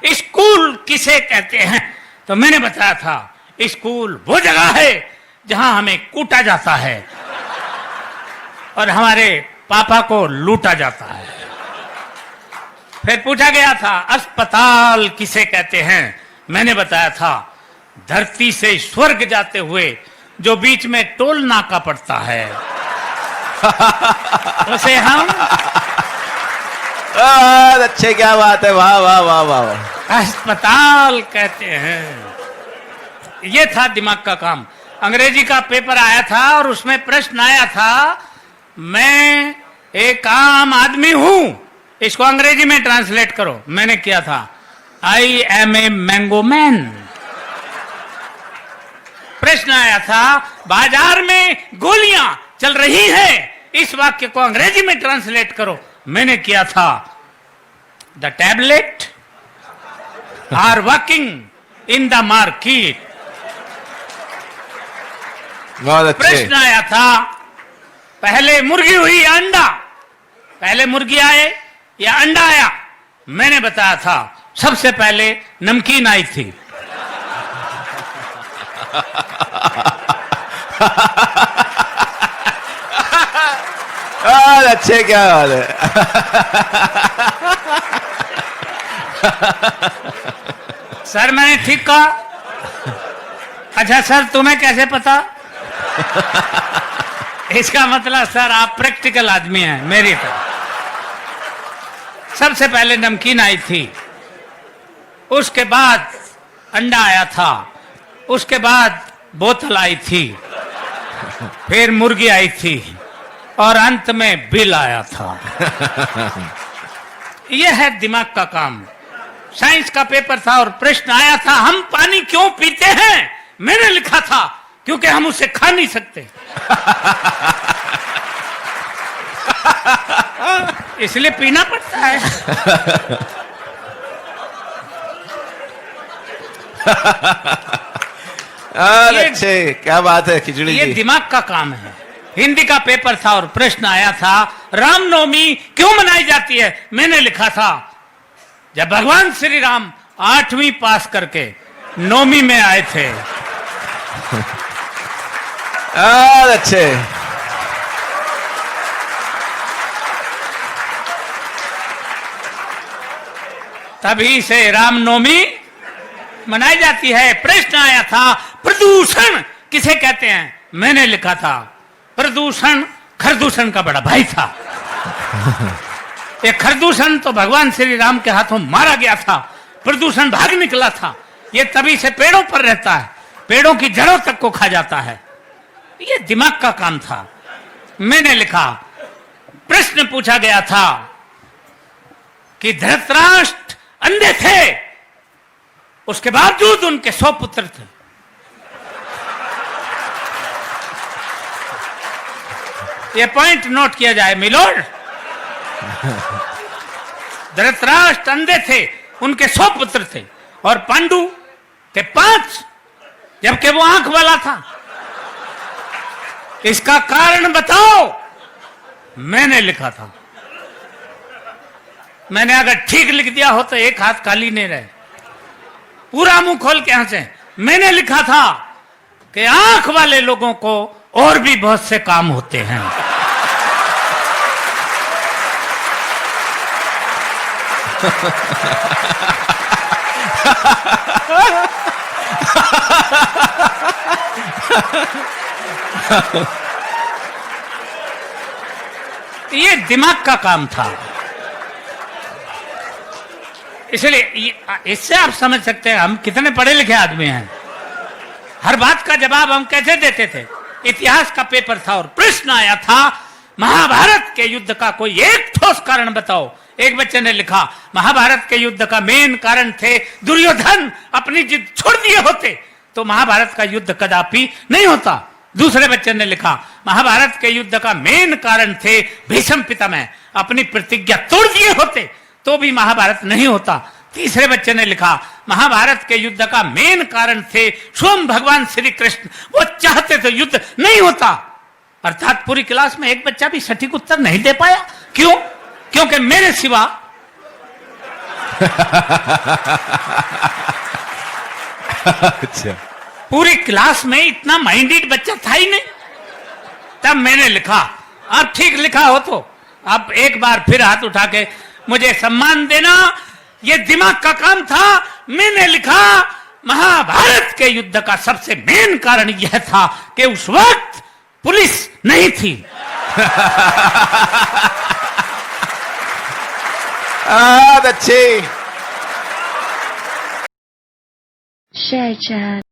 School किसे कहते हैं, तो मैंने बताया था स्कूल वो जगह है जहां हमें कूटा जाता है और हमारे पापा को लूटा जाता है। फिर पूछा गया था अस्पताल किसे कहते हैं, मैंने बताया था धरती से स्वर्ग जाते हुए जो बीच में टोल नाका पड़ता है उसे हम अच्छे, क्या बात है, वाह वाह वाह वाह, अस्पताल कहते हैं। ये था दिमाग का काम। अंग्रेजी का पेपर आया था और उसमें प्रश्न आया था मैं एक आम आदमी हूं, इसको अंग्रेजी में ट्रांसलेट करो। मैंने किया था I am a mango man. प्रश्न आया था बाजार में गोलियां चल रही हैं, इस वाक्य को अंग्रेजी में ट्रांसलेट करो। मैंने किया था the tablet are working in the market. बहुत अच्छे। प्रश्न आया था पहले मुर्गी हुई या अंडा, पहले मुर्गी आए या अंडा आया। मैंने बताया था सबसे पहले नमकीन आई थी। अच्छे, क्या बात है। सर मैंने ठीक कहा? अच्छा सर तुम्हें कैसे पता? इसका मतलब सर आप प्रैक्टिकल आदमी हैं मेरी तरह। सबसे पहले नमकीन आई थी, उसके बाद अंडा आया था, उसके बाद बोतल आई थी, फिर मुर्गी आई थी और अंत में बिल आया था। यह है दिमाग का काम। साइंस का पेपर था और प्रश्न आया था हम पानी क्यों पीते हैं। मैंने लिखा था क्योंकि हम उसे खा नहीं सकते इसलिए पीना पड़ता है। अच्छे, क्या बात है खिचड़ी ये जी। दिमाग का काम है। हिंदी का पेपर था और प्रश्न आया था रामनवमी क्यों मनाई जाती है। मैंने लिखा था जब भगवान श्री राम 8वीं पास करके 9वीं में आए थे। अच्छे, तभी से रामनवमी मनाई जाती है। प्रश्न आया था प्रदूषण किसे कहते हैं। मैंने लिखा था प्रदूषण खरदूषण का बड़ा भाई था। ये खरदूषण तो भगवान श्री राम के हाथों मारा गया था, प्रदूषण भाग निकला था। ये तभी से पेड़ों पर रहता है, पेड़ों की जड़ों तक को खा जाता है। ये दिमाग का काम था। मैंने लिखा प्रश्न पूछा गया था कि धृतराष्ट्र अंधे थे, उसके बावजूद उनके 100 पुत्र थे। ये पॉइंट नोट किया जाए मिलोड। धृतराष्ट्र अंधे थे, उनके 100 पुत्र थे और पांडु के 5, जबकि वो आंख वाला था। इसका कारण बताओ। मैंने लिखा था, मैंने अगर ठीक लिख दिया हो तो एक हाथ खाली नहीं रहे, पूरा मुंह खोल के हंसे। मैंने लिखा था कि आंख वाले लोगों को और भी बहुत से काम होते हैं। ये दिमाग का काम था। इसलिए इससे आप समझ सकते हैं हम कितने पढ़े लिखे आदमी हैं। हर बात का जवाब हम कैसे देते थे। इतिहास का पेपर था और प्रश्न आया था महाभारत के युद्ध का कोई एक ठोस कारण बताओ। एक बच्चे ने लिखा महाभारत के युद्ध का मेन कारण थे दुर्योधन अपनी जिद छोड़ दिए होते तो महाभारत का युद्ध कदापि नहीं होता। दूसरे बच्चे ने लिखा महाभारत के युद्ध का मेन कारण थे भीष्म पितामह अपनी प्रतिज्ञा तोड़ दिए होते तो भी महाभारत नहीं होता। तीसरे बच्चे ने लिखा महाभारत के युद्ध का मेन कारण थे स्वयं भगवान श्री कृष्ण, वो चाहते तो युद्ध नहीं होता। अर्थात पूरी क्लास में एक बच्चा भी सटीक उत्तर नहीं दे पाया। क्यों? क्योंकि मेरे सिवा अच्छा पूरी क्लास में इतना माइंडेड बच्चा था ही नहीं। तब मैंने लिखा, अब ठीक लिखा हो तो अब एक बार फिर हाथ उठा के मुझे सम्मान देना, ये दिमाग का काम था। मैंने लिखा, महाभारत के युद्ध का सबसे मेन कारण यह था कि उस वक्त पुलिस नहीं थी। बहुत अच्छे। Share chat.